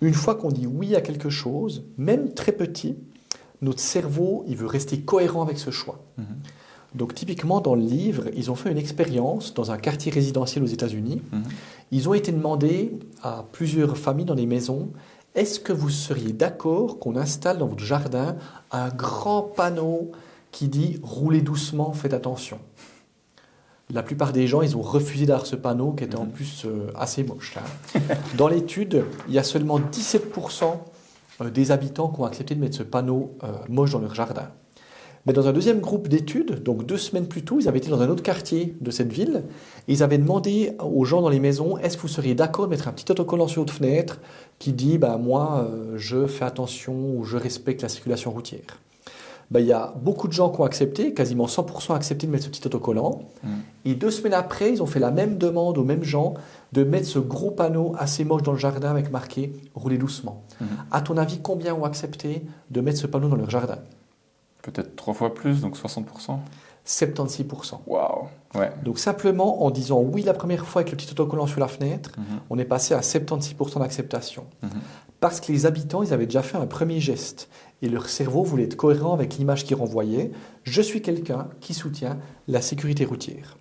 Une fois qu'on dit oui à quelque chose, même très petit, notre cerveau, il veut rester cohérent avec ce choix. Donc typiquement dans le livre, ils ont fait une expérience dans un quartier résidentiel aux États-Unis. Ils ont été demandés à plusieurs familles dans des maisons, est-ce que vous seriez d'accord qu'on installe dans votre jardin un grand panneau qui dit roulez doucement, faites attention. La plupart des gens, ils ont refusé d'avoir ce panneau qui était en plus assez moche. Hein. Dans l'étude, il y a seulement 17% des habitants qui ont accepté de mettre ce panneau moche dans leur jardin. Mais dans un deuxième groupe d'études, donc 2 semaines plus tôt, ils avaient été dans un autre quartier de cette ville et ils avaient demandé aux gens dans les maisons, est-ce que vous seriez d'accord de mettre un petit autocollant sur votre fenêtre qui dit moi, je fais attention ou je respecte la circulation routière. Il y a beaucoup de gens qui ont accepté, quasiment 100% ont accepté de mettre ce petit autocollant. Et 2 semaines après, ils ont fait la même demande aux mêmes gens de mettre ce gros panneau assez moche dans le jardin avec marqué « Roulez doucement ». À ton avis, combien ont accepté de mettre ce panneau dans leur jardin? Peut-être 3 fois plus, donc 60%. 76%. Waouh. Ouais. Donc simplement en disant oui la première fois avec le petit autocollant sur la fenêtre, on est passé à 76% d'acceptation. Parce que les habitants, ils avaient déjà fait un premier geste et leur cerveau voulait être cohérent avec l'image qu'ils renvoyaient. Je suis quelqu'un qui soutient la sécurité routière.